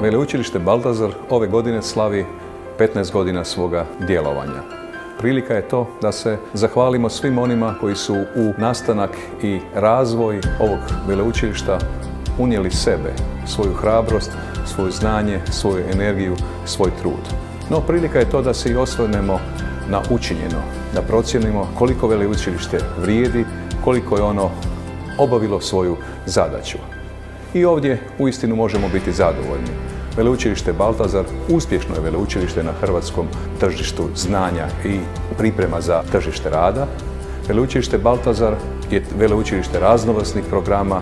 Veleučilište Baltazar ove godine slavi 15 godina svoga djelovanja. Prilika je to da se zahvalimo svim onima koji su u nastanak i razvoj ovog veleučilišta unijeli sebe, svoju hrabrost, svoje znanje, svoju energiju, svoj trud. No, prilika je to da se i osvrnemo na učinjeno, da procijenimo koliko veleučilište vrijedi, koliko je ono obavilo svoju zadaću. I ovdje uistinu možemo biti zadovoljni. Veleučilište Baltazar uspješno je veleučilište na hrvatskom tržištu znanja i priprema za tržište rada. Veleučilište Baltazar je veleučilište raznovrsnih programa,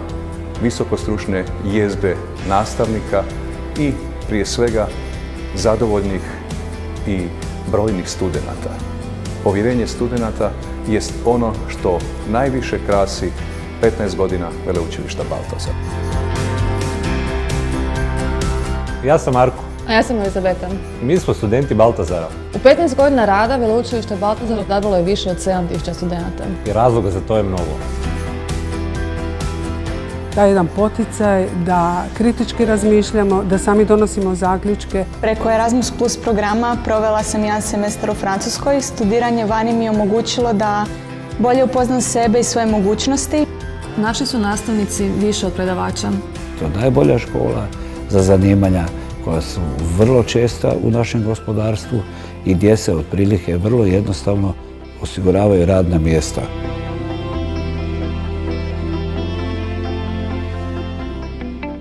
visokostručne jezgre nastavnika i prije svega zadovoljnih i brojnih studenata. Povjerenje studenata jest ono što najviše krasi 15 godina veleučilišta Baltazar. Ja sam Marko. A ja sam Elizabeta. Mi smo studenti Baltazara. U 15 godina rada veleučilište Baltazar odabralo je više od 7000 studenata. I razloga za to je mnogo. Taj jedan poticaj da kritički razmišljamo, da sami donosimo zaključke. Preko Erasmus Plus programa provela sam jedan semestar u Francuskoj. Studiranje vani mi je omogućilo da bolje upoznam sebe i svoje mogućnosti. Naši su nastavnici više od predavača. To je najbolja škola za zanimanja koja su vrlo česta u našem gospodarstvu i gdje se otprilike vrlo jednostavno osiguravaju radna mjesta.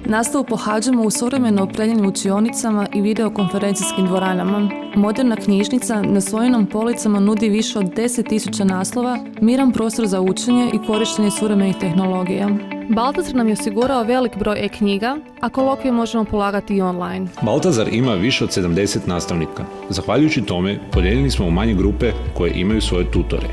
Nastavu pohađamo u suvremeno opremljenim učionicama i videokonferencijskim dvoranama. Moderna knjižnica na svojim nam policama nudi više od 10.000 naslova, miran prostor za učenje i korištenje suvremenih tehnologija. Baltazar nam je osigurao velik broj e-knjiga, a kolokvije možemo polagati i online. Baltazar ima više od 70 nastavnika. Zahvaljujući tome, podijeljeni smo u manje grupe koje imaju svoje tutore.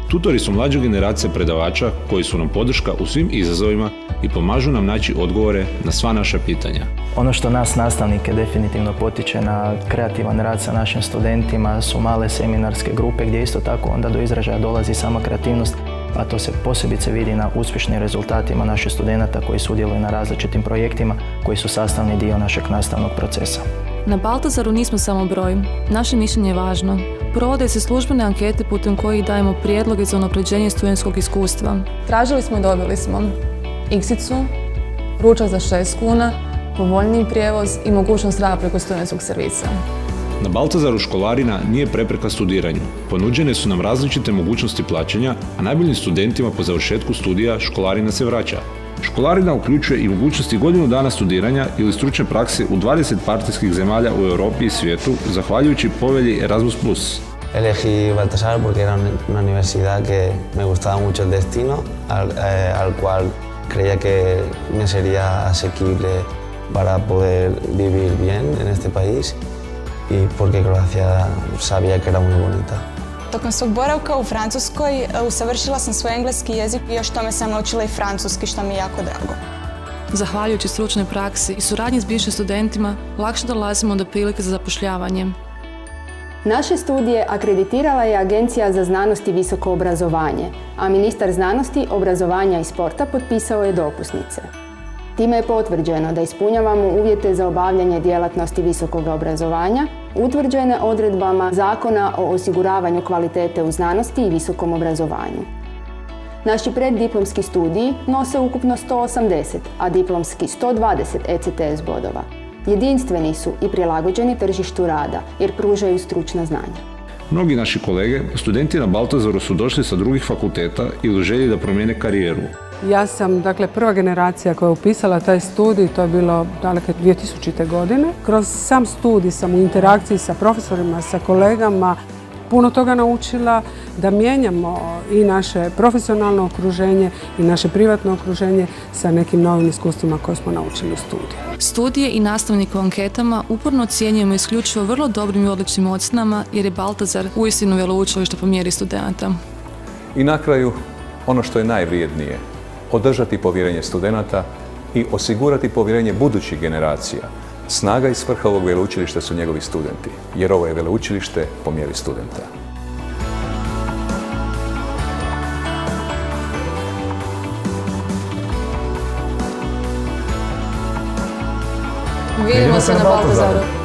Tutori su mlađa generacija predavača koji su nam podrška u svim izazovima i pomažu nam naći odgovore na sva naša pitanja. Ono što nas nastavnike definitivno potiče na kreativan rad sa našim studentima su male seminarske grupe gdje isto tako onda do izražaja dolazi sama kreativnost, a to se posebice vidi na uspješnim rezultatima naših studenata koji sudjeluju na različitim projektima koji su sastavni dio našeg nastavnog procesa. Na Baltazaru nismo samo broj. Naše mišljenje je važno. Provode se službene ankete putem kojih dajemo prijedloge za unapređenje studentskog iskustva. Tražili smo i dobili smo iksicu, ručak za 6 kuna, povoljniji prijevoz i mogućnost rada preko studentskog servisa. Na Baltazaru školarina nije prepreka studiranju. Ponuđene su nam različite mogućnosti plaćanja, a najboljim studentima po završetku studija školarina se vraća. Školarina uključuje i mogućnosti godinu dana studiranja ili stručne prakse u 20 partnerskih zemalja u Europi i svijetu, zahvaljujući povelji Erasmus+. Elegí Baltasar porque era una universidad que me gustaba mucho el destino, al cual creía que me sería asequible para poder vivir bien en este país y porque Croacia sabía que era muy bonita. Tokom svog boravka u Francuskoj usavršila sam svoj engleski jezik i još tome sam naučila i francuski, što mi je jako drago. Zahvaljujući stručnoj praksi i suradnji s bivšim studentima, lakše dolazimo do prilike za zapošljavanje. Naše studije akreditirala je Agencija za znanost i visoko obrazovanje, a ministar znanosti, obrazovanja i sporta potpisao je dopusnice. Time je potvrđeno da ispunjavamo uvjete za obavljanje djelatnosti visokog obrazovanja, utvrđene odredbama Zakona o osiguravanju kvalitete u znanosti i visokom obrazovanju. Naši preddiplomski studiji nose ukupno 180, a diplomski 120 ECTS bodova. Jedinstveni su i prilagođeni tržištu rada jer pružaju stručna znanja. Mnogi naši kolege, studenti na Baltazaru su došli sa drugih fakulteta ili u želji da promijene karijeru. Ja sam, prva generacija koja je upisala taj studij, to je bilo daleke 2000. godine. Kroz sam studij sam u interakciji sa profesorima, sa kolegama, puno toga naučila da mijenjamo i naše profesionalno okruženje i naše privatno okruženje sa nekim novim iskustvima koje smo naučili u studiju. Studije i nastavnike u anketama uporno ocjenjujemo isključivo vrlo dobrim i odličnim ocjenama jer je Baltazar uistinu veleučilište po mjeri studenata. I na kraju, ono što je najvrijednije, održati povjerenje studenata i osigurati povjerenje budućih generacija. Snaga i svrha ovog veleučilišta su njegovi studenti, jer ovo je veleučilište po mjeri studenta. Vidimo se na Baltazaru.